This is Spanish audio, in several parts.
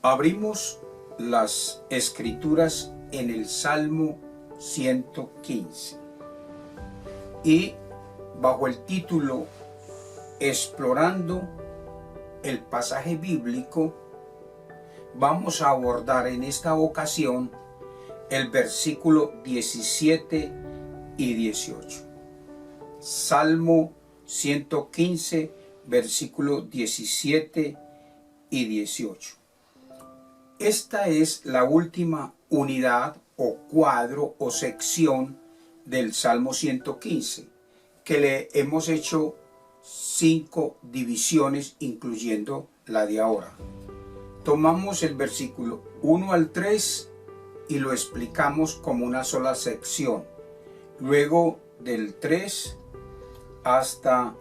Abrimos las escrituras en el Salmo 115 y bajo el título Explorando el pasaje bíblico vamos a abordar en esta ocasión el versículo 17 y 18. Salmo 115, versículo 17 y 18. Esta es la última unidad o cuadro o sección del Salmo 115, que le hemos hecho 5 divisiones, incluyendo la de ahora. Tomamos el versículo 1 al 3 y lo explicamos como una sola sección. Luego del 3 hasta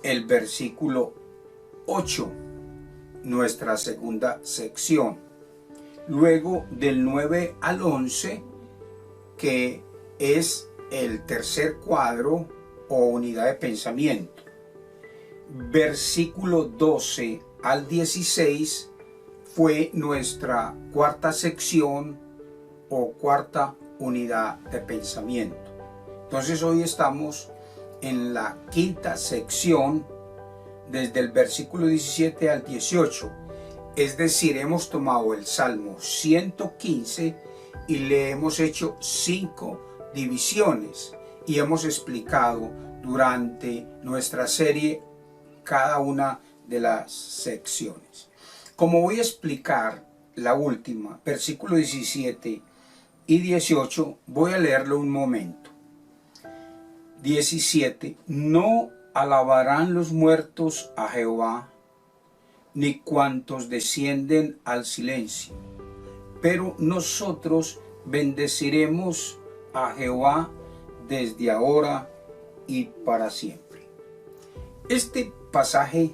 el versículo 8, nuestra segunda sección. Luego del 9 al 11, que es el tercer cuadro o unidad de pensamiento. Versículo 12 al 16 fue nuestra cuarta sección o cuarta unidad de pensamiento. Entonces hoy estamos en la quinta sección desde el versículo 17 al 18. Es decir, hemos tomado el Salmo 115 y le hemos hecho 5 divisiones y hemos explicado durante nuestra serie cada una de las secciones. Como voy a explicar la última, versículo 17 y 18, voy a leerlo un momento. 17. No alabarán los muertos a Jehová, ni cuantos descienden al silencio. Pero nosotros bendeciremos a Jehová desde ahora y para siempre. Este pasaje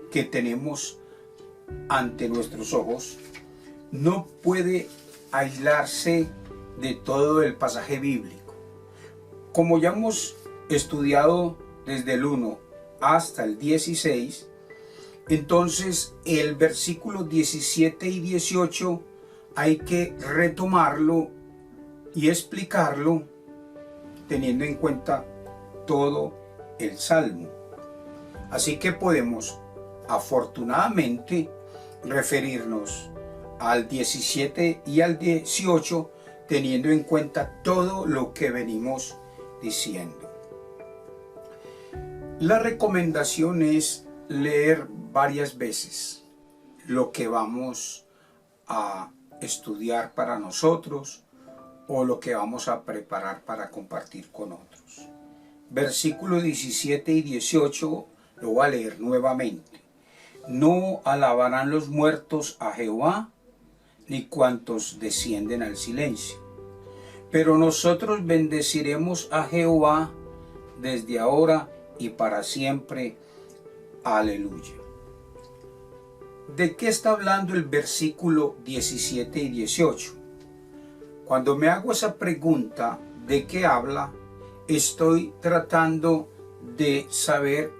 que tenemos ante nuestros ojos no puede aislarse de todo el pasaje bíblico. Como ya hemos estudiado desde el 1 hasta el 16, entonces el versículo 17 y 18 hay que retomarlo y explicarlo teniendo en cuenta todo el Salmo. Así que podemos afortunadamente referirnos al 17 y al 18 teniendo en cuenta todo lo que venimos diciendo. La recomendación es leer varias veces lo que vamos a estudiar para nosotros o lo que vamos a preparar para compartir con otros. Versículos 17 y 18 lo voy a leer nuevamente. No alabarán los muertos a Jehová, ni cuantos descienden al silencio. Pero nosotros bendeciremos a Jehová desde ahora y para siempre. Aleluya. ¿De qué está hablando el versículo 17 y 18? Cuando me hago esa pregunta, ¿de qué habla? Estoy tratando de saber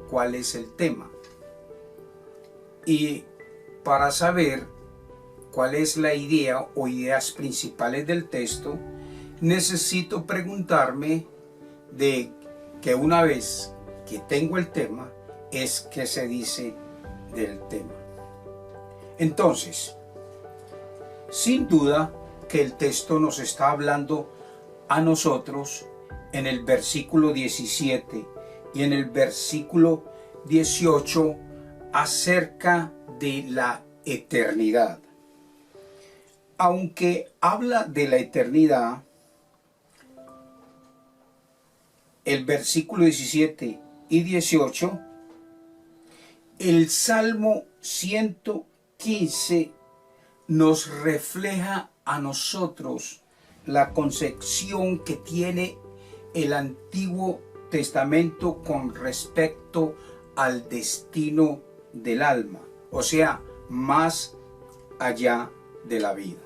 cuál es el tema. Y para saber cuál es la idea o ideas principales del texto, necesito preguntarme de que una vez que tengo el tema, es qué se dice del tema. Entonces, sin duda que el texto nos está hablando a nosotros en el versículo 17 y en el versículo 18 acerca de la eternidad. Aunque habla de la eternidad, el versículo 17 y 18, el Salmo 115 nos refleja a nosotros la concepción que tiene el Antiguo Testamento con respecto al destino del alma, o sea, más allá de la vida.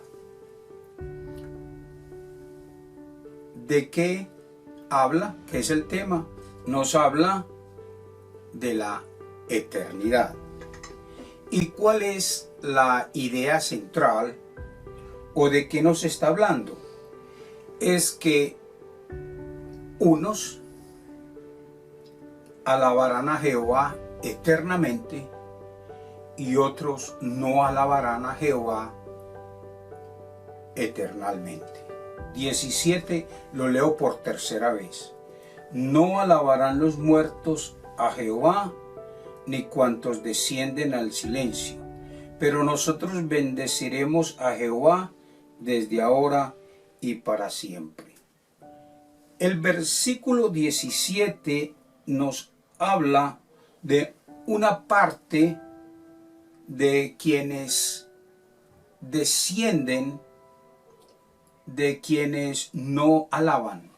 ¿De qué habla? ¿Qué es el tema? Nos habla de la eternidad. ¿Y cuál es la idea central o de qué nos está hablando. Es que unos alabarán a Jehová eternamente y otros no alabarán a Jehová eternamente. 17, lo leo por tercera vez. No alabarán los muertos a Jehová, ni cuantos descienden al silencio, pero nosotros bendeciremos a Jehová desde ahora y para siempre. El versículo 17 nos habla de una parte de quienes descienden, de quienes no alaban.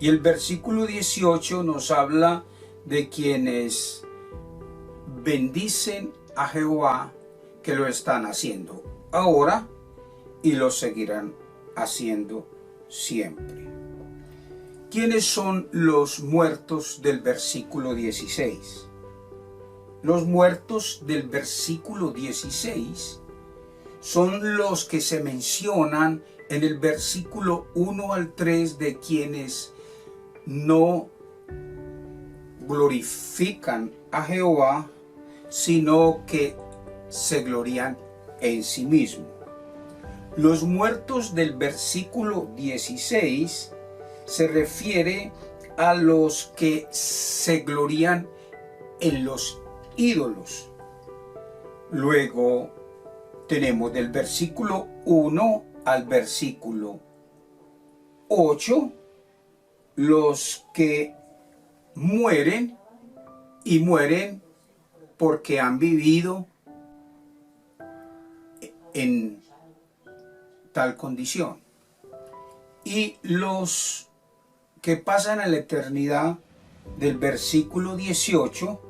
Y el versículo 18 nos habla de quienes bendicen a Jehová, que lo están haciendo ahora y lo seguirán haciendo siempre. ¿Quiénes son los muertos del versículo 16? Los muertos del versículo 16 son los que se mencionan en el versículo 1 al 3 de quienes no glorifican a Jehová, sino que se glorían en sí mismos. Los muertos del versículo 16 se refiere a los que se glorían en los ídolos. Luego tenemos del versículo 1 al versículo 8 los que mueren y mueren porque han vivido en tal condición. Y los que pasan a la eternidad del versículo 18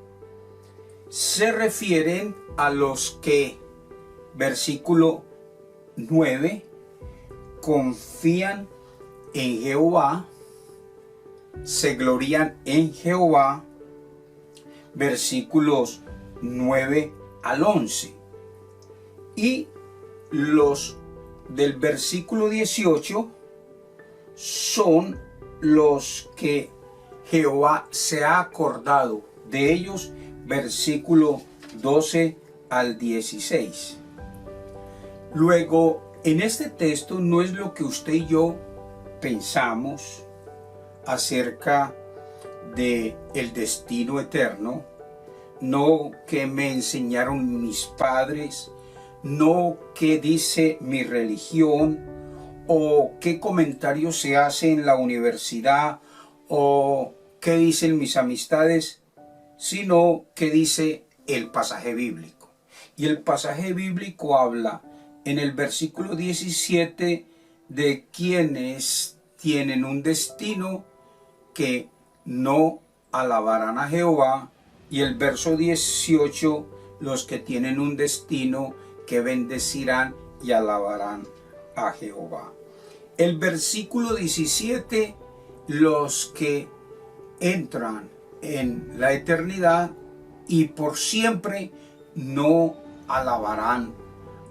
se refieren a los que, versículo 9, confían en Jehová, se glorían en Jehová, versículos 9 al 11. Y los del versículo 18 son los que Jehová se ha acordado de ellos, versículo 12 al 16. Luego, en este texto no es lo que usted y yo pensamos acerca de el destino eterno, no que me enseñaron mis padres, no que dice mi religión, o qué comentarios se hacen en la universidad, o qué dicen mis amistades, sino que dice el pasaje bíblico. Y el pasaje bíblico habla en el versículo 17 de quienes tienen un destino que no alabarán a Jehová, y el verso 18 los que tienen un destino que bendecirán y alabarán a Jehová. El versículo 17 los que entran en la eternidad y por siempre no alabarán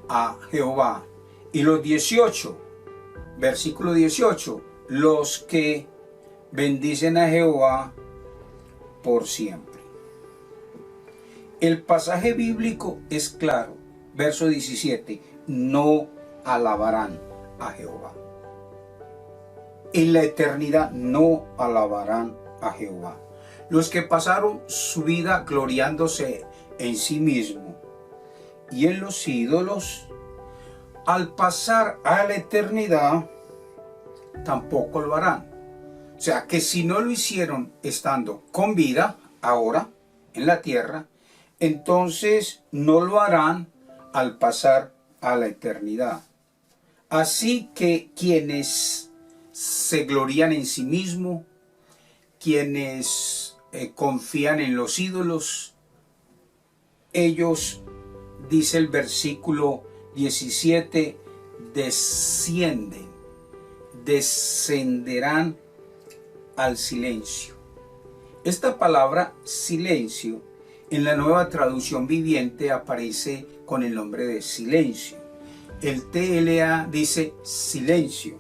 a Jehová. Y los 18, versículo 18, los que bendicen a Jehová por siempre. El pasaje bíblico es claro. Verso 17, no alabarán a Jehová. En la eternidad no alabarán a Jehová. Los que pasaron su vida gloriándose en sí mismo y en los ídolos, al pasar a la eternidad, tampoco lo harán. O sea que si no lo hicieron estando con vida, ahora, en la tierra, entonces no lo harán al pasar a la eternidad. Así que quienes se glorían en sí mismos, quienes confían en los ídolos, ellos, dice el versículo 17, descenderán al silencio. Esta palabra silencio En la Nueva Traducción Viviente aparece con el nombre de silencio. El TLA dice silencio.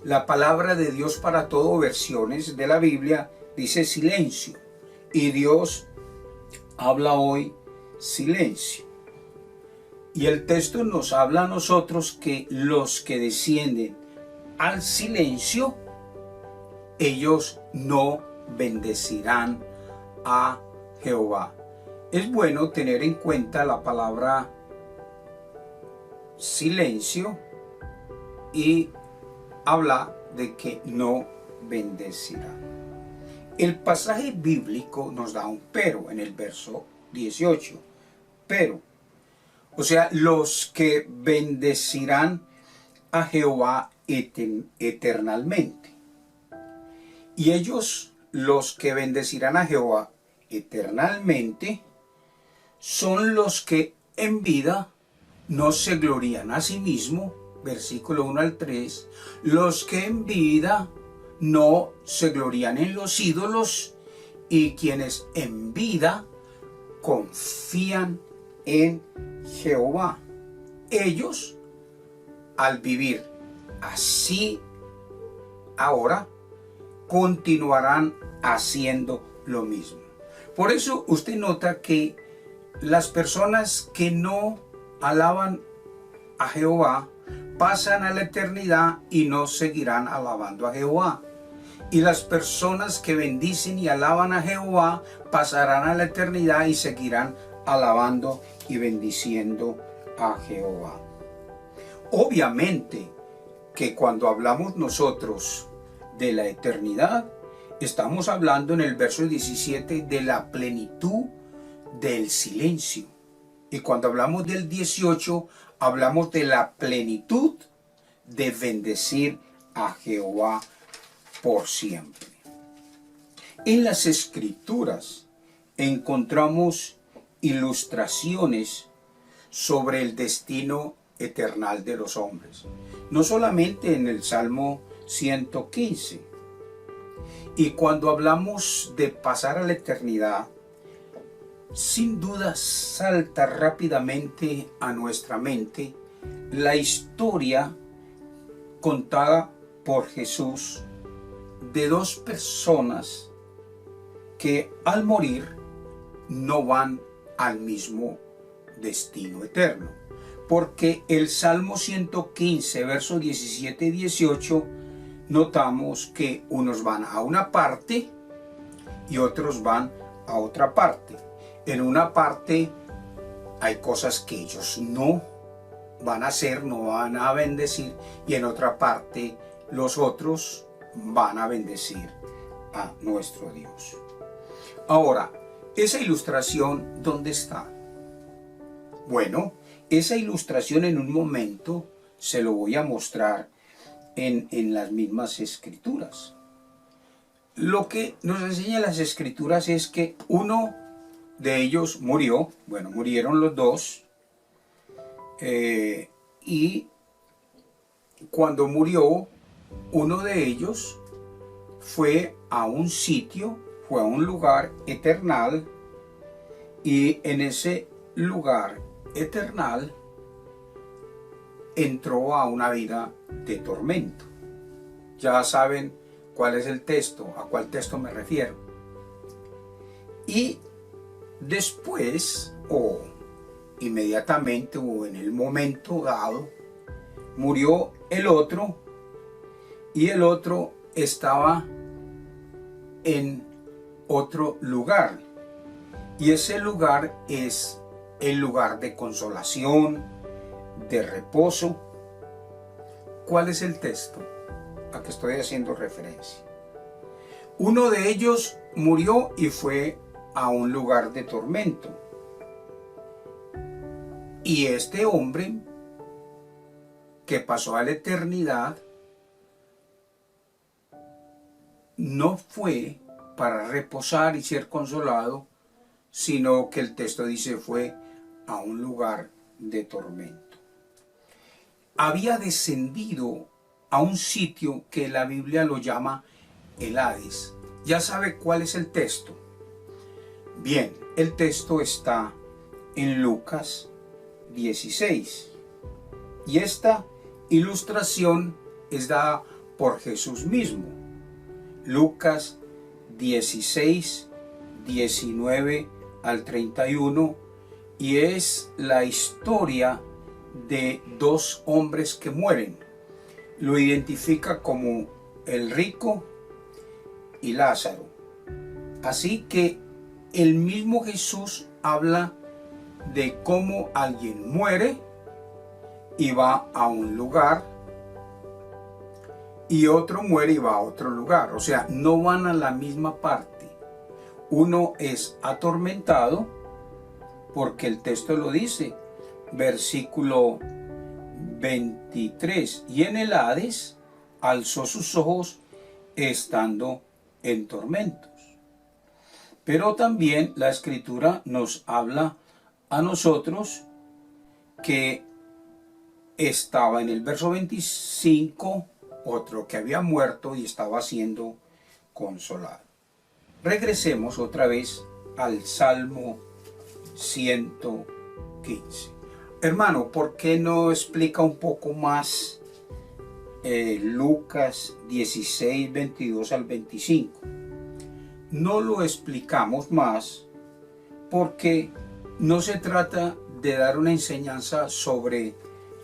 La palabra de Dios para todo, versiones de la Biblia, dice silencio. Y Dios habla hoy silencio. Y el texto nos habla a nosotros que los que descienden al silencio, ellos no bendecirán a Jehová. Es bueno tener en cuenta la palabra silencio y habla de que no bendecirá. El pasaje bíblico nos da un pero en el verso 18. Pero, o sea, los que bendecirán a Jehová eternalmente. Y ellos, los que bendecirán a Jehová eternalmente, son los que en vida no se glorían a sí mismos, versículo 1 al 3, los que en vida no se glorían en los ídolos y quienes en vida confían en Jehová. Ellos, al vivir así ahora, continuarán haciendo lo mismo. Por eso usted nota que las personas que no alaban a Jehová pasan a la eternidad y no seguirán alabando a Jehová. Y las personas que bendicen y alaban a Jehová pasarán a la eternidad y seguirán alabando y bendiciendo a Jehová. Obviamente que cuando hablamos nosotros de la eternidad, estamos hablando en el verso 17 de la plenitud del silencio. Y cuando hablamos del 18, hablamos de la plenitud de bendecir a Jehová por siempre. En las Escrituras encontramos ilustraciones sobre el destino eterno de los hombres. No solamente en el Salmo 115. Y cuando hablamos de pasar a la eternidad, sin duda salta rápidamente a nuestra mente la historia contada por Jesús de dos personas que al morir no van al mismo destino eterno. Porque el Salmo 115, versos 17 y 18, notamos que unos van a una parte y otros van a otra parte. En una parte hay cosas que ellos no van a hacer, no van a bendecir, y en otra parte los otros van a bendecir a nuestro Dios. Ahora, esa ilustración, ¿dónde está? Bueno, esa ilustración en un momento se lo voy a mostrar en las mismas Escrituras. Lo que nos enseñan las Escrituras es que uno de ellos murió, bueno, murieron los dos, y cuando murió, uno de ellos fue a un sitio, fue a un lugar eternal, y en ese lugar eternal entró a una vida de tormento. Ya saben cuál es el texto, a cuál texto me refiero. Y después, o inmediatamente, o en el momento dado, murió el otro, y el otro estaba en otro lugar. Y ese lugar es el lugar de consolación, de reposo. ¿Cuál es el texto a que estoy haciendo referencia? Uno de ellos murió y fue a un lugar de tormento. Y este hombre que pasó a la eternidad no fue para reposar y ser consolado, sino que el texto dice fue a un lugar de tormento. Había descendido a un sitio que la Biblia lo llama el Hades. ¿Ya sabe cuál es el texto? Bien, el texto está en Lucas 16 y esta ilustración es dada por Jesús mismo. Lucas 16, 19 al 31, y es la historia de dos hombres que mueren. Lo identifica como el rico y Lázaro. Así que el mismo Jesús habla de cómo alguien muere y va a un lugar, y otro muere y va a otro lugar. O sea, no van a la misma parte. Uno es atormentado, porque el texto lo dice, versículo 23, y en el Hades alzó sus ojos estando en tormentos. Pero también la Escritura nos habla a nosotros que estaba en el verso 25 otro que había muerto y estaba siendo consolado. Regresemos otra vez al Salmo 115. Hermano, ¿por qué no explica un poco más Lucas 16, 22 al 25? No lo explicamos más porque no se trata de dar una enseñanza sobre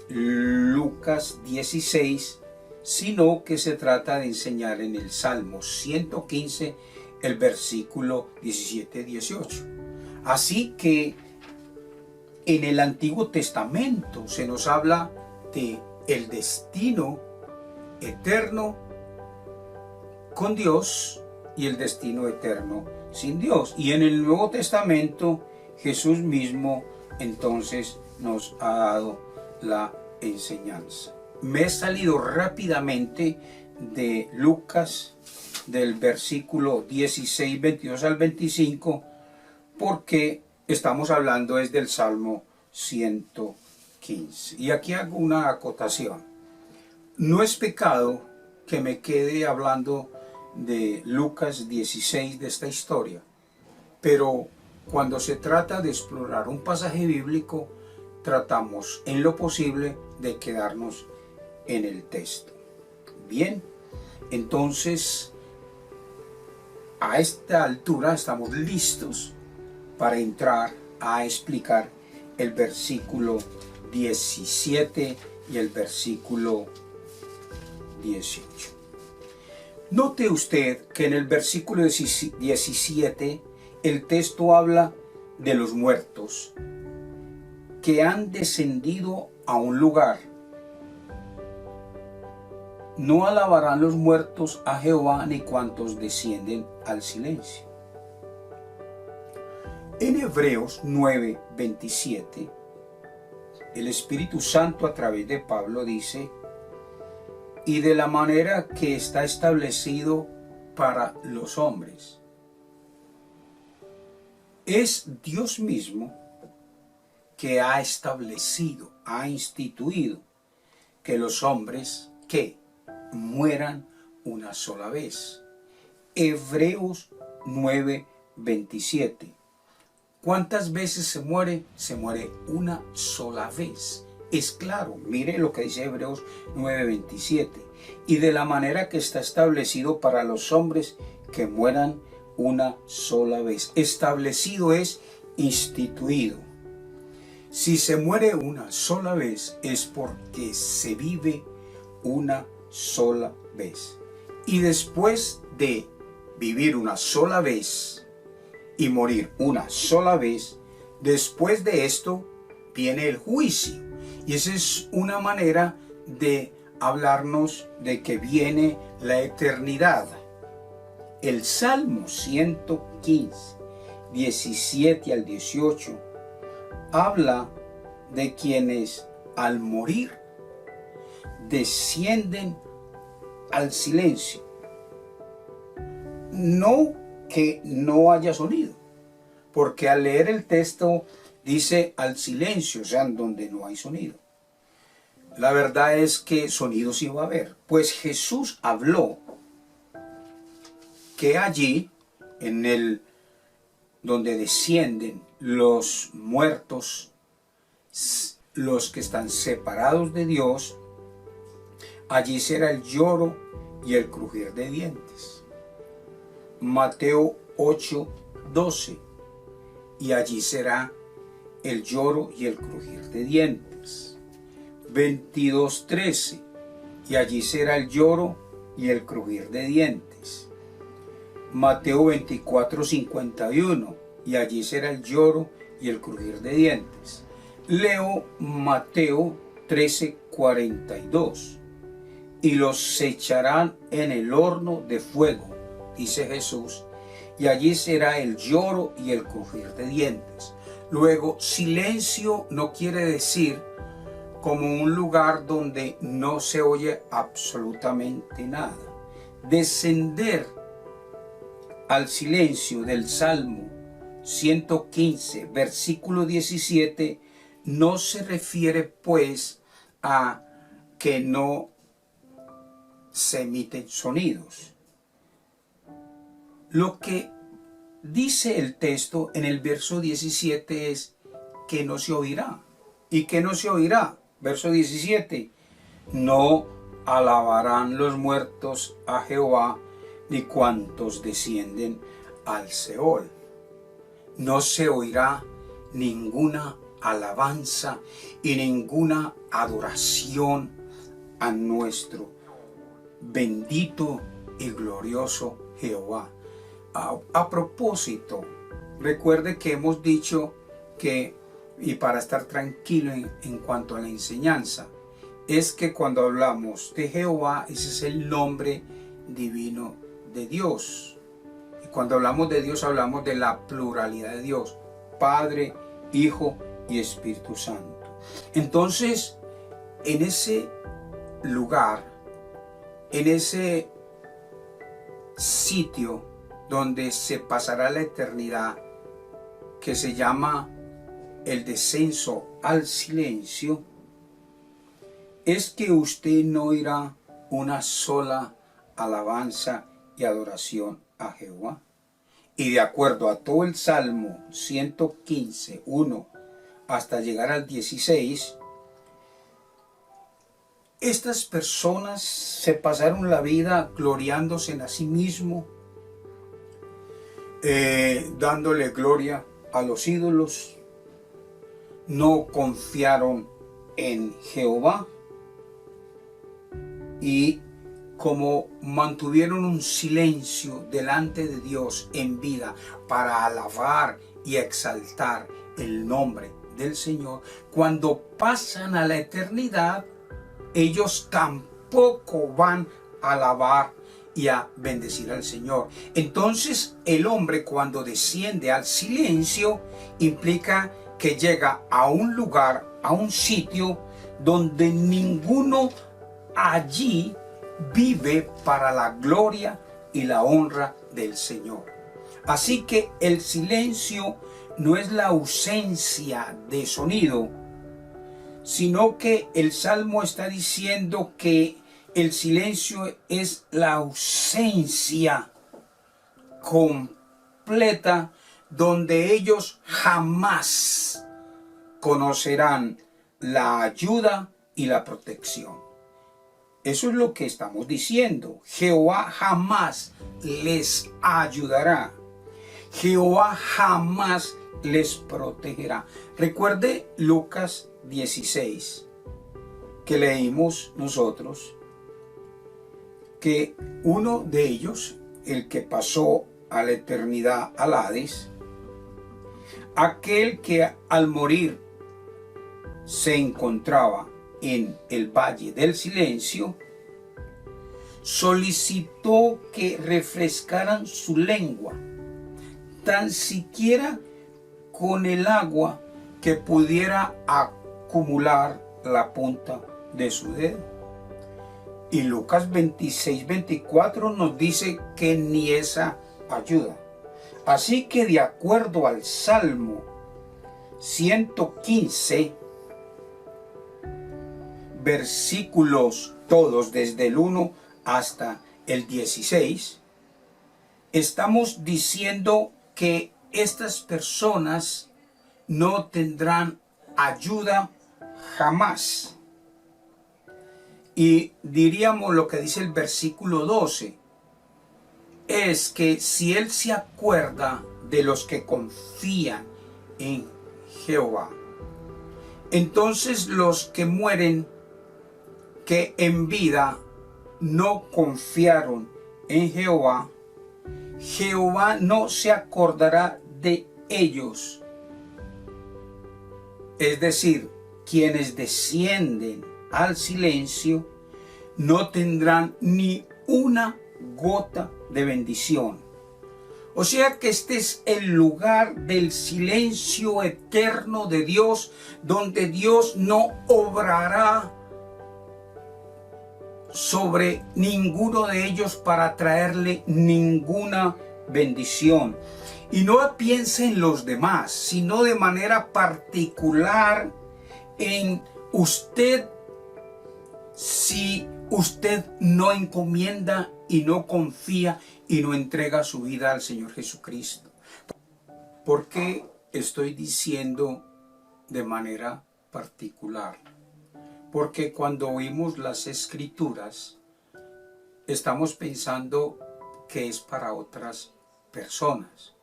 Lucas 16, sino que se trata de enseñar en el Salmo 115, el versículo 17-18. Así que en el Antiguo Testamento se nos habla de el destino eterno con Dios y el destino eterno sin Dios. Y en el Nuevo Testamento Jesús mismo entonces nos ha dado la enseñanza. Me he salido rápidamente de Lucas, del versículo 16, 22 al 25, porque estamos hablando desde el Salmo 115. Y aquí hago una acotación. No es pecado que me quede hablando de Lucas 16, de esta historia, pero cuando se trata de explorar un pasaje bíblico, tratamos en lo posible de quedarnos en el texto. Bien, entonces a esta altura estamos listos para entrar a explicar el versículo 17 y el versículo 18. Note usted que en el versículo 17 el texto habla de los muertos que han descendido a un lugar. No alabarán los muertos a Jehová ni cuantos descienden al silencio. En Hebreos 9:27, el Espíritu Santo a través de Pablo dice: y de la manera que está establecido para los hombres. Es Dios mismo que ha establecido, ha instituido que los hombres que mueran una sola vez. Hebreos 9:27. ¿Cuántas veces se muere? Se muere una sola vez. Es claro, mire lo que dice Hebreos 9:27. Y de la manera que está establecido para los hombres que mueran una sola vez. Establecido es instituido. Si se muere una sola vez es porque se vive una sola vez. Y después de vivir una sola vez y morir una sola vez, después de esto viene el juicio. Y esa es una manera de hablarnos de que viene la eternidad. El Salmo 115, 17 al 18, habla de quienes al morir descienden al silencio. No que no haya sonido, porque al leer el texto dice al silencio, o sea, donde no hay sonido. La verdad es que sonido sí va a haber, pues Jesús habló que allí, en el donde descienden los muertos, los que están separados de Dios, allí será el lloro y el crujir de dientes. Mateo 8:12, y allí será el lloro y el crujir de dientes. 22:13, y allí será el lloro y el crujir de dientes. Mateo 24:51, y allí será el lloro y el crujir de dientes. Leo Mateo 13:42, y los echarán en el horno de fuego, dice Jesús, y allí será el lloro y el crujir de dientes. Luego, silencio no quiere decir como un lugar donde no se oye absolutamente nada. Descender al silencio del Salmo 115, versículo 17, no se refiere pues a que no se emiten sonidos. Lo que dice el texto en el verso 17 es que no se oirá. ¿Y que no se oirá? Verso 17. No alabarán los muertos a Jehová, ni cuantos descienden al Seol. No se oirá ninguna alabanza y ninguna adoración a nuestro bendito y glorioso Jehová. A propósito, recuerde que hemos dicho que, y para estar tranquilo en cuanto a la enseñanza, es que cuando hablamos de Jehová, ese es el nombre divino de Dios. Y cuando hablamos de Dios, hablamos de la pluralidad de Dios: Padre, Hijo y Espíritu Santo. Entonces, en ese lugar, en ese sitio donde se pasará la eternidad, que se llama el descenso al silencio, es que usted no oirá una sola alabanza y adoración a Jehová. Y de acuerdo a todo el Salmo 115, 1 hasta llegar al 16, estas personas se pasaron la vida gloriándose en a sí mismo, dándole gloria a los ídolos. No confiaron en Jehová, y como mantuvieron un silencio delante de Dios en vida para alabar y exaltar el nombre del Señor, cuando pasan a la eternidad, ellos tampoco van a alabar y a bendecir al Señor. Entonces, el hombre, cuando desciende al silencio, implica que llega a un lugar, a un sitio donde ninguno allí vive para la gloria y la honra del Señor. Así que el silencio no es la ausencia de sonido, sino que el Salmo está diciendo que el silencio es la ausencia completa, donde ellos jamás conocerán la ayuda y la protección. Eso es lo que estamos diciendo. Jehová jamás les ayudará. Jehová jamás les protegerá. Recuerde Lucas 16, que leímos nosotros, que uno de ellos, el que pasó a la eternidad al Hades, aquel que al morir se encontraba en el valle del silencio, solicitó que refrescaran su lengua, tan siquiera con el agua que pudiera acumular la punta de su dedo. Y Lucas 26-24 nos dice que ni esa ayuda. Así que de acuerdo al Salmo 115, versículos todos desde el 1 hasta el 16, estamos diciendo que estas personas no tendrán ayuda jamás. Y diríamos lo que dice el versículo 12, es que si Él se acuerda de los que confían en Jehová, entonces los que mueren, que en vida no confiaron en Jehová, Jehová no se acordará de ellos. Es decir, quienes descienden al silencio no tendrán ni una gota de bendición. O sea que este es el lugar del silencio eterno de Dios, donde Dios no obrará sobre ninguno de ellos para traerle ninguna bendición. Y no piense en los demás, sino de manera particular en usted. Si usted no encomienda y no confía y no entrega su vida al Señor Jesucristo. ¿Por qué estoy diciendo de manera particular? Porque cuando oímos las Escrituras, estamos pensando que es para otras personas.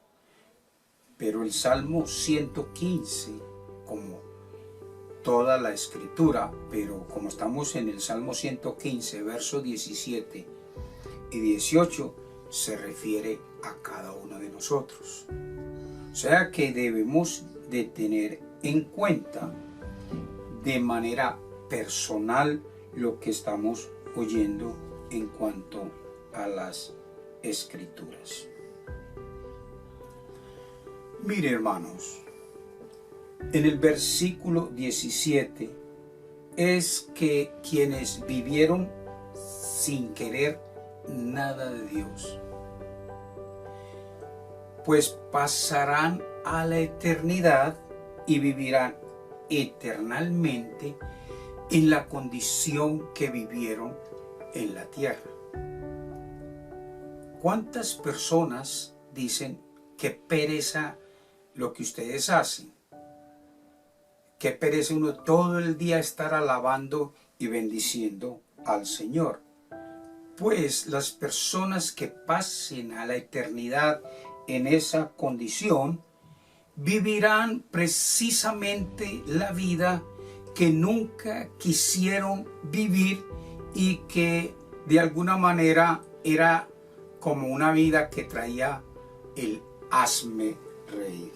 Pero el Salmo 115, como toda la Escritura, pero como estamos en el Salmo 115, versos 17 y 18, se refiere a cada uno de nosotros. O sea que debemos de tener en cuenta de manera personal lo que estamos oyendo en cuanto a las Escrituras. Mire, hermanos, en el versículo 17 es que quienes vivieron sin querer nada de Dios, pues pasarán a la eternidad y vivirán eternamente en la condición que vivieron en la tierra. ¿Cuántas personas dicen que pereza lo que ustedes hacen? Que perece uno todo el día estar alabando y bendiciendo al Señor. Pues las personas que pasen a la eternidad en esa condición vivirán precisamente la vida que nunca quisieron vivir y que de alguna manera era como una vida que traía el hazme reír.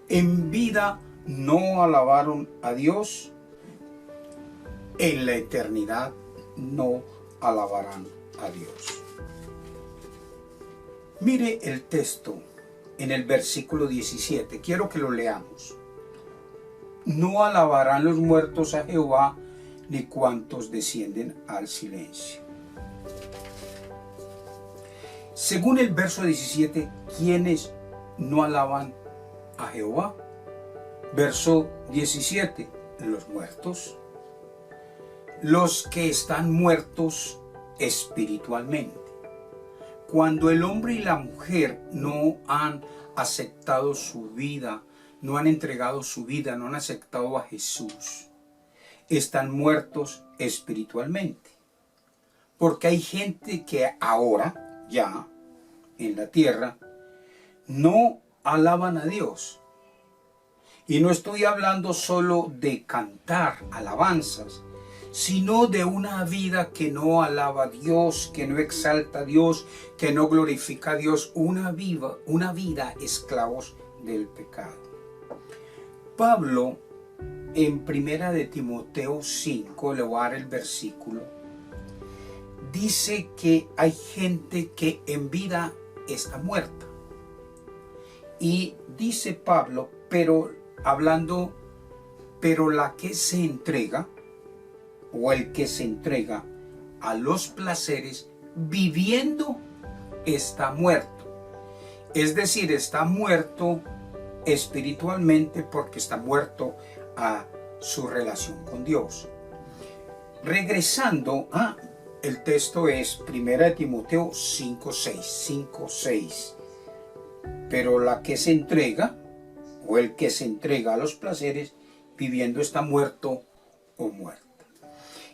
En vida no alabaron a Dios, en la eternidad no alabarán a Dios. Mire el texto en el versículo 17, quiero que lo leamos. No alabarán los muertos a Jehová, ni cuantos descienden al silencio. Según el verso 17, ¿quiénes no alaban a Jehová? Verso 17, los muertos. Los que están muertos espiritualmente. Cuando el hombre y la mujer no han aceptado su vida, no han entregado su vida, no han aceptado a Jesús, están muertos espiritualmente. Porque hay gente que ahora, ya en la tierra, no alaban a Dios. Y no estoy hablando solo de cantar alabanzas, sino de una vida que no alaba a Dios, que no exalta a Dios, que no glorifica a Dios, una vida esclavos del pecado. Pablo, en 1 de Timoteo 5, le voy a dar el versículo, dice que hay gente que en vida está muerta. Y dice Pablo, pero la que se entrega, o el que se entrega a los placeres viviendo, está muerto. Es decir, está muerto espiritualmente porque está muerto a su relación con Dios. Regresando a el texto es 1 de Timoteo 5:6. pero la que se entrega, o el que se entrega a los placeres, viviendo está muerto o muerta.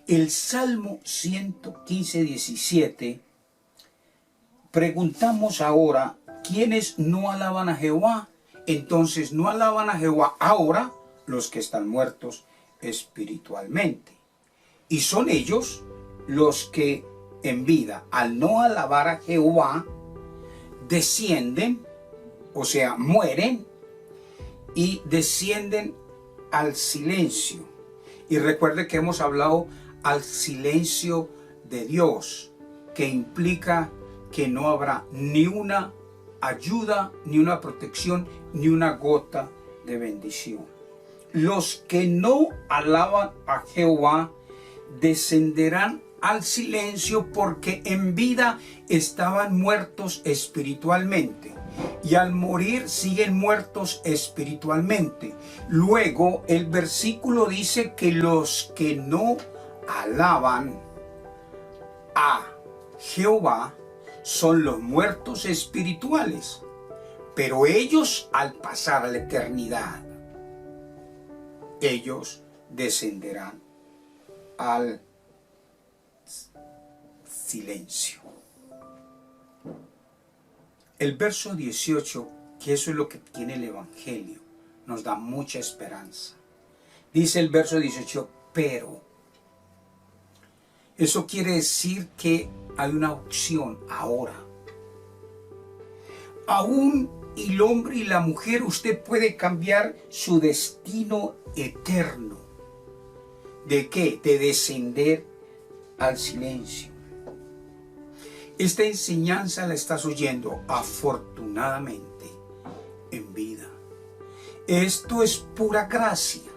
El Salmo 115, 17, preguntamos ahora, ¿quiénes no alaban a Jehová? Entonces no alaban a Jehová ahora los que están muertos espiritualmente. Y son ellos los que en vida, al no alabar a Jehová, descienden, o sea, mueren y descienden al silencio. Y recuerde que hemos hablado al silencio de Dios, que implica que no habrá ni una ayuda, ni una protección, ni una gota de bendición. Los que no alaban a Jehová descenderán al silencio porque en vida estaban muertos espiritualmente y al morir siguen muertos espiritualmente. Luego el versículo dice que los que no alaban a Jehová son los muertos espirituales, pero ellos al pasar a la eternidad, ellos descenderán al silencio. El verso 18, que eso es lo que tiene el Evangelio, nos da mucha esperanza. Dice el verso 18, pero. Eso quiere decir que hay una opción ahora. Aún el hombre y la mujer, usted puede cambiar su destino eterno. ¿De qué? De descender al silencio. Esta enseñanza la estás oyendo afortunadamente en vida. Esto es pura gracia.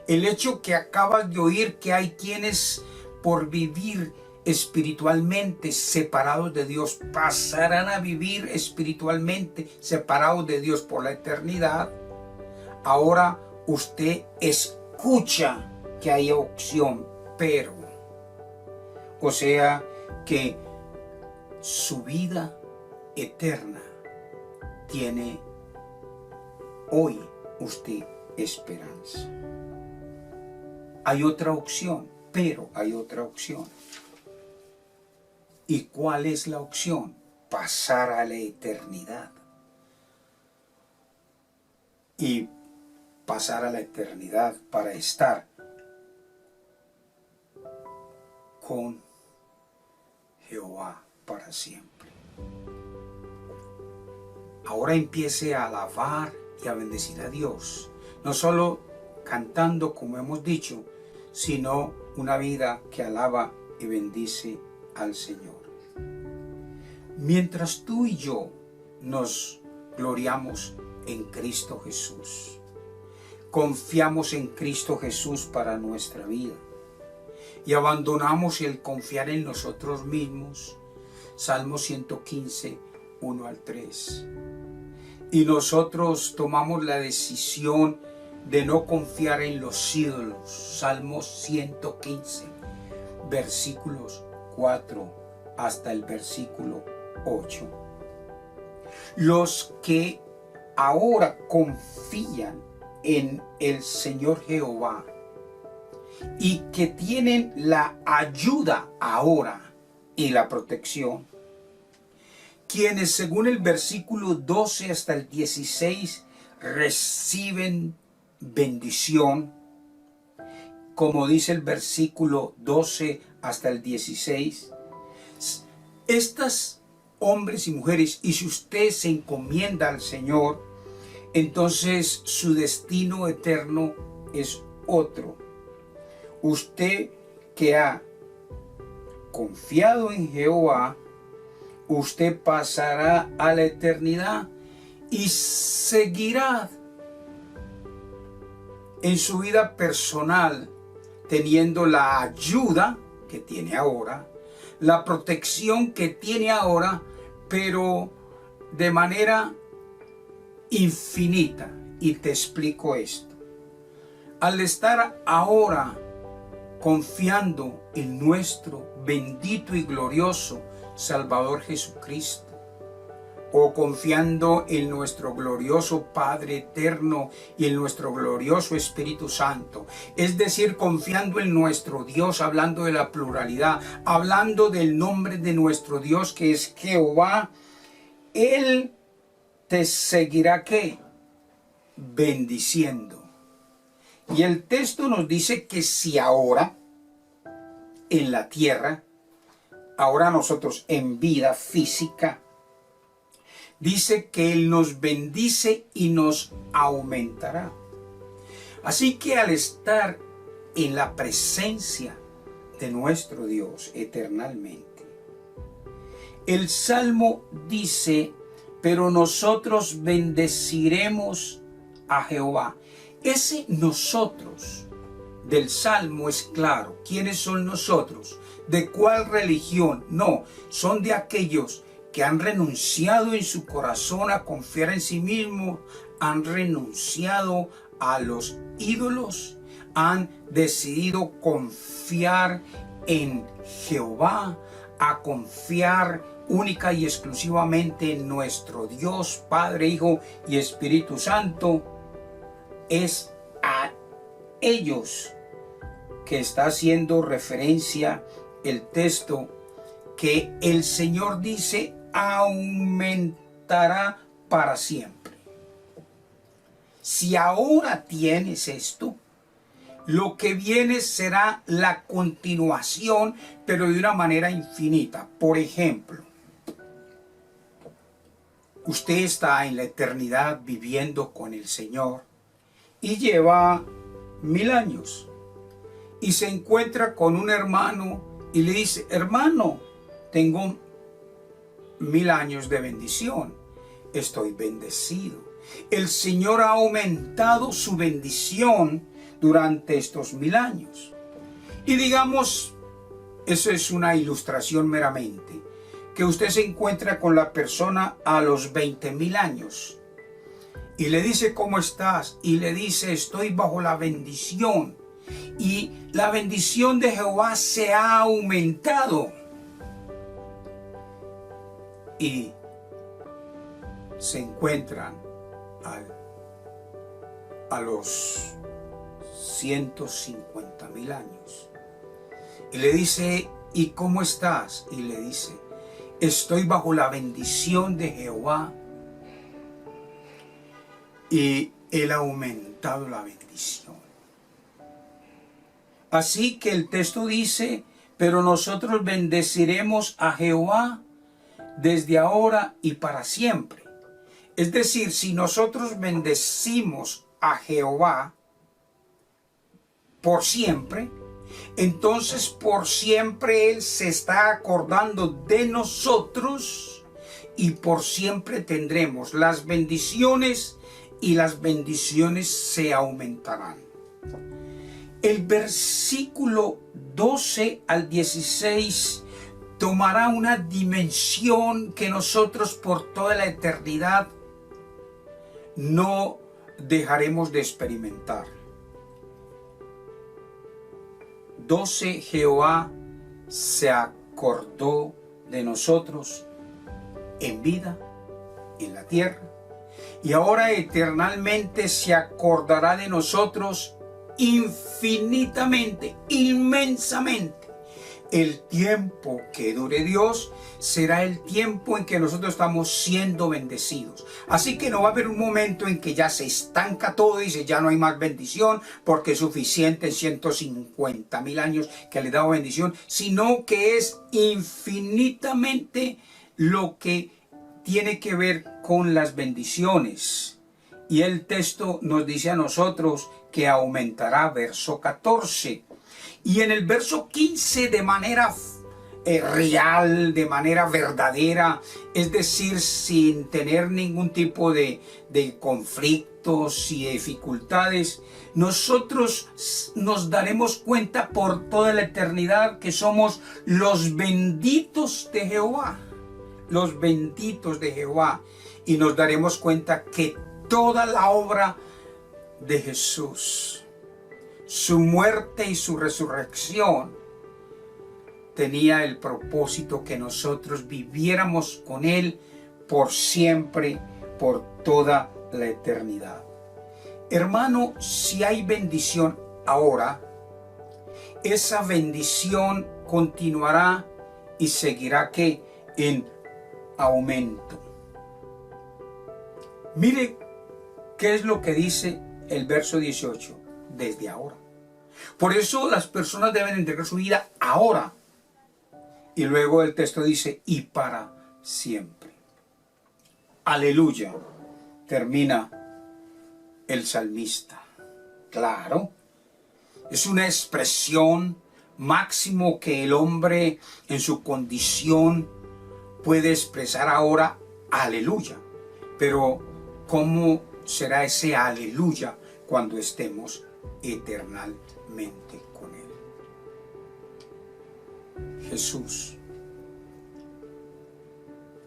El hecho que acabas de oír que hay quienes por vivir espiritualmente separados de Dios pasarán a vivir espiritualmente separados de Dios por la eternidad. Ahora usted escucha que hay opción, pero, o sea que su vida eterna tiene hoy usted esperanza. Hay otra opción, pero hay otra opción. ¿Y cuál es la opción? Pasar a la eternidad. Y pasar a la eternidad para estar con Jehová para siempre. Ahora empiece a alabar y a bendecir a Dios, no solo cantando como hemos dicho, sino una vida que alaba y bendice al Señor. Mientras tú y yo nos gloriamos en Cristo Jesús, confiamos en Cristo Jesús para nuestra vida y abandonamos el confiar en nosotros mismos, Salmo 115, 1 al 3. Y nosotros tomamos la decisión de no confiar en los ídolos, Salmo 115, versículos 4 hasta el versículo 8. Los que ahora confían en el Señor Jehová y que tienen la ayuda ahora y la protección, quienes según el versículo 12 hasta el 16 reciben bendición, como dice el versículo 12 hasta el 16, estas hombres y mujeres, y si usted se encomienda al Señor, entonces su destino eterno es otro. Usted que ha confiado en Jehová, usted pasará a la eternidad y seguirá en su vida personal teniendo la ayuda que tiene ahora, la protección que tiene ahora, pero de manera infinita. Y te explico esto. Al estar ahora confiando en nuestro bendito y glorioso Salvador Jesucristo, o confiando en nuestro glorioso Padre eterno y en nuestro glorioso Espíritu Santo. Es decir, confiando en nuestro Dios, hablando de la pluralidad, hablando del nombre de nuestro Dios que es Jehová, Él te seguirá ¿qué? Bendiciendo. Y el texto nos dice que si ahora en la tierra, ahora nosotros en vida física, dice que Él nos bendice y nos aumentará. Así que al estar en la presencia de nuestro Dios eternamente, el Salmo dice, pero nosotros bendeciremos a Jehová. Ese nosotros del Salmo es claro. ¿Quiénes son nosotros? ¿De cuál religión? No, son de aquellos que han renunciado en su corazón a confiar en sí mismos, han renunciado a los ídolos, han decidido confiar en Jehová, a confiar única y exclusivamente en nuestro Dios, Padre, Hijo y Espíritu Santo. Es a ellos que está haciendo referencia el texto, que el Señor dice aumentará para siempre. Si ahora tienes esto, lo que viene será la continuación, pero de una manera infinita. Por ejemplo, usted está en la eternidad viviendo con el Señor y lleva 1000 años y se encuentra con un hermano y le dice, hermano, tengo 1000 años de bendición, estoy bendecido. El Señor ha aumentado su bendición durante estos 1000 años. Y digamos, eso es una ilustración meramente, que usted se encuentra con la persona a los 20.000 años y le dice, ¿cómo estás? Y le dice, estoy bajo la bendición. Y la bendición de Jehová se ha aumentado. Y se encuentran a los 150.000 años. Y le dice, ¿y cómo estás? Y le dice, estoy bajo la bendición de Jehová. Y Él ha aumentado la bendición. Así que el texto dice, pero nosotros bendeciremos a Jehová desde ahora y para siempre. Es decir, si nosotros bendecimos a Jehová por siempre, entonces por siempre Él se está acordando de nosotros y por siempre tendremos las bendiciones y las bendiciones se aumentarán. El versículo 12 al 16 tomará una dimensión que nosotros por toda la eternidad no dejaremos de experimentar. 12, Jehová se acordó de nosotros en vida, en la tierra, y ahora eternalmente se acordará de nosotros infinitamente, inmensamente. El tiempo que dure Dios será el tiempo en que nosotros estamos siendo bendecidos. Así que no va a haber un momento en que ya se estanca todo y dice ya no hay más bendición porque es suficiente 150.000 años que le he dado bendición, sino que es infinitamente lo que tiene que ver con las bendiciones. Y el texto nos dice a nosotros que aumentará, verso 14. Y en el verso 15 de manera real, de manera verdadera, es decir, sin tener ningún tipo de conflictos y dificultades, nosotros nos daremos cuenta por toda la eternidad que somos los benditos de Jehová, los benditos de Jehová, y nos daremos cuenta que toda la obra de Jesús, su muerte y su resurrección, tenía el propósito que nosotros viviéramos con Él por siempre, por toda la eternidad. Hermano, si hay bendición ahora, esa bendición continuará y seguirá que en aumento. Mire qué es lo que dice el verso 18, desde ahora. Por eso las personas deben entregar su vida ahora. Y luego el texto dice, y para siempre. Aleluya, termina el salmista. Claro, es una expresión máximo que el hombre en su condición puede expresar ahora, aleluya. Pero ¿cómo será ese aleluya cuando estemos eternamente con Él? Jesús,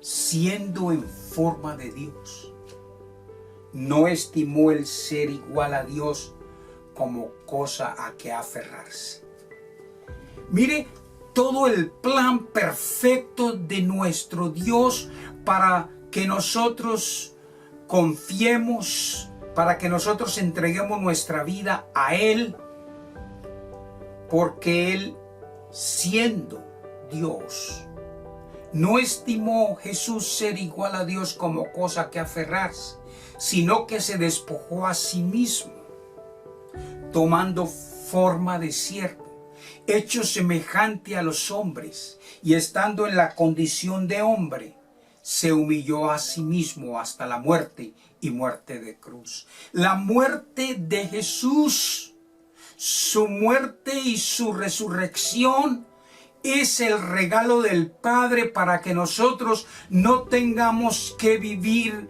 siendo en forma de Dios, no estimó el ser igual a Dios como cosa a que aferrarse. Mire todo el plan perfecto de nuestro Dios para que nosotros confiemos, para que nosotros entreguemos nuestra vida a Él, porque Él, siendo Dios, no estimó Jesús ser igual a Dios como cosa que aferrarse, sino que se despojó a sí mismo, tomando forma de siervo, hecho semejante a los hombres, y estando en la condición de hombre, se humilló a sí mismo hasta la muerte y muerte de cruz. La muerte de Jesús, su muerte y su resurrección es el regalo del Padre para que nosotros no tengamos que vivir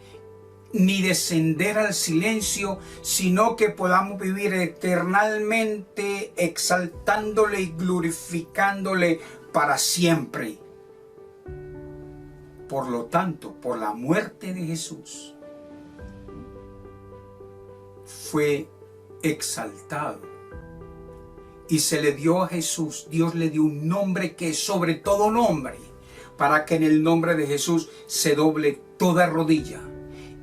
ni descender al silencio, sino que podamos vivir eternamente exaltándole y glorificándole para siempre. Por lo tanto, por la muerte de Jesús, fue exaltado y se le dio a Jesús, Dios le dio un nombre que es sobre todo nombre, para que en el nombre de Jesús se doble toda rodilla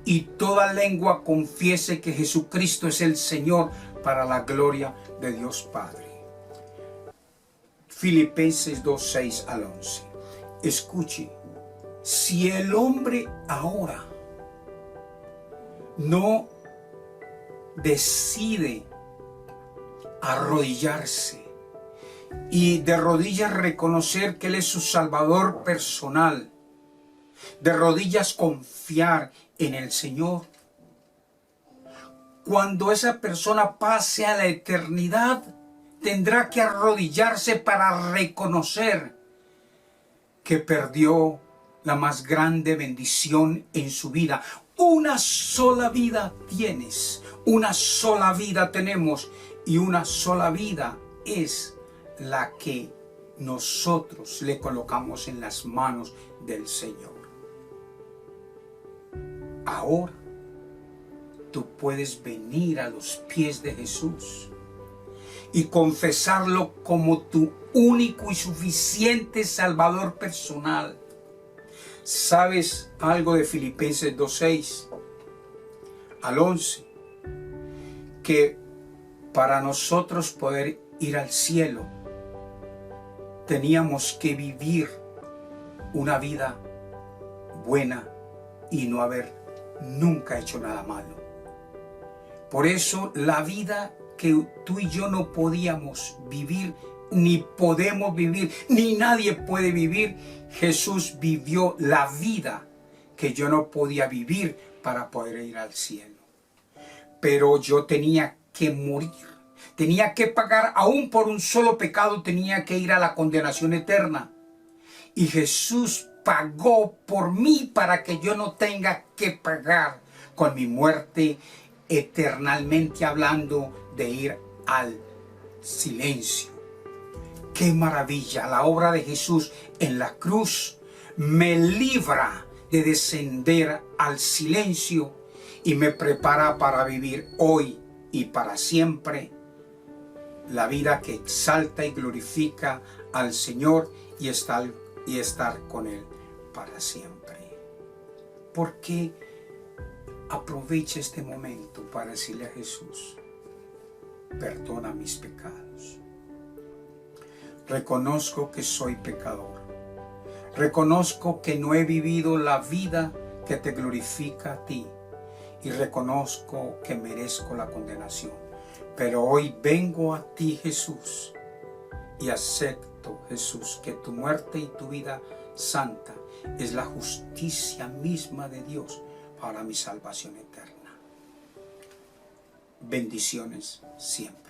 y toda lengua confiese que Jesucristo es el Señor, para la gloria de Dios Padre. Filipenses 2, 6 al 11. Escuche, si el hombre ahora no decide arrodillarse y de rodillas reconocer que Él es su Salvador personal, de rodillas confiar en el Señor, cuando esa persona pase a la eternidad, tendrá que arrodillarse para reconocer que perdió la más grande bendición en su vida. Una sola vida tienes, una sola vida tenemos, y una sola vida es la que nosotros le colocamos en las manos del Señor. Ahora tú puedes venir a los pies de Jesús y confesarlo como tu único y suficiente Salvador personal. ¿Sabes algo de Filipenses 2:6 al 11? Que para nosotros poder ir al cielo, teníamos que vivir una vida buena y no haber nunca hecho nada malo. Por eso la vida que tú y yo no podíamos vivir, ni podemos vivir, ni nadie puede vivir, Jesús vivió la vida que yo no podía vivir para poder ir al cielo. Pero yo tenía que morir, tenía que pagar, aún por un solo pecado tenía que ir a la condenación eterna. Y Jesús pagó por mí para que yo no tenga que pagar con mi muerte, eternamente hablando de ir al silencio. ¡Qué maravilla! La obra de Jesús en la cruz me libra de descender al silencio y me prepara para vivir hoy y para siempre la vida que exalta y glorifica al Señor y estar con Él para siempre. ¿Por qué aprovecha este momento para decirle a Jesús, perdona mis pecados? Reconozco que soy pecador. Reconozco que no he vivido la vida que te glorifica a ti. Y reconozco que merezco la condenación. Pero hoy vengo a ti, Jesús, y acepto, Jesús, que tu muerte y tu vida santa es la justicia misma de Dios para mi salvación eterna. Bendiciones siempre.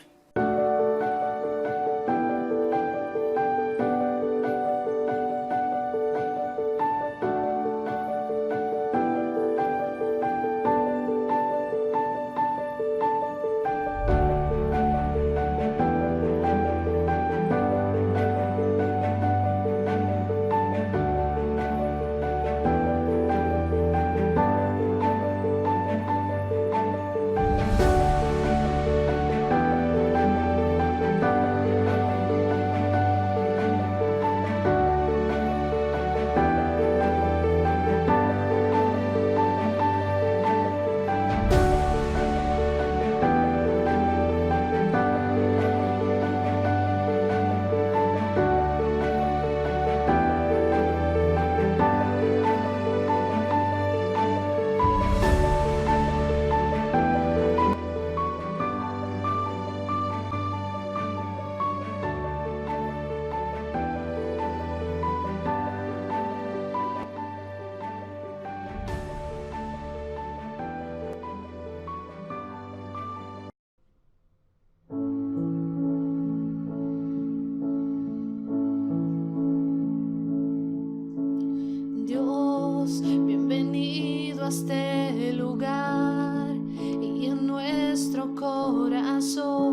Dios, bienvenido a este lugar, y en nuestro corazón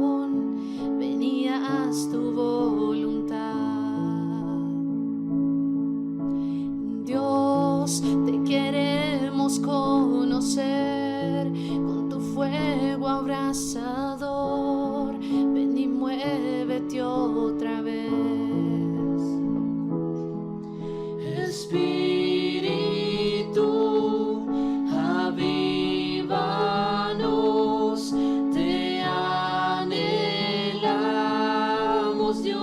venías tu voluntad. Dios, te queremos conocer con tu fuego abrasador. Ven y muévete otra vez. Espíritu, avívanos, te anhelamos, Dios.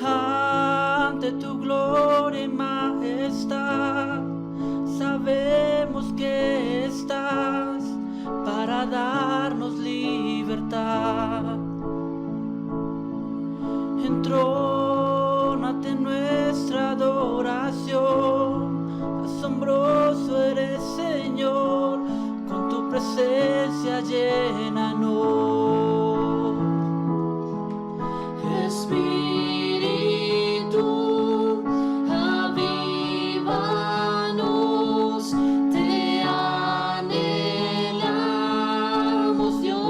Ante tu gloria y majestad, sabemos que estás para darnos libertad. Entrónate en nuestra adoración, asombroso eres, Señor, con tu presencia llénanos. Espíritu, avívanos, te anhelamos, Dios.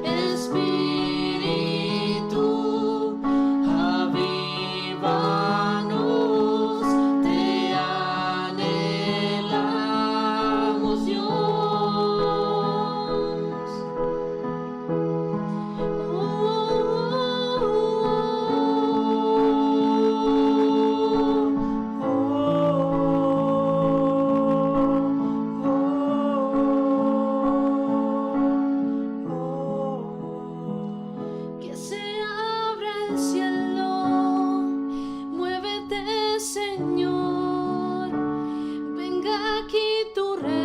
Espíritu, avívanos, te anhelamos, Dios. Que se abra el cielo, muévete, Señor, venga aquí tu reino.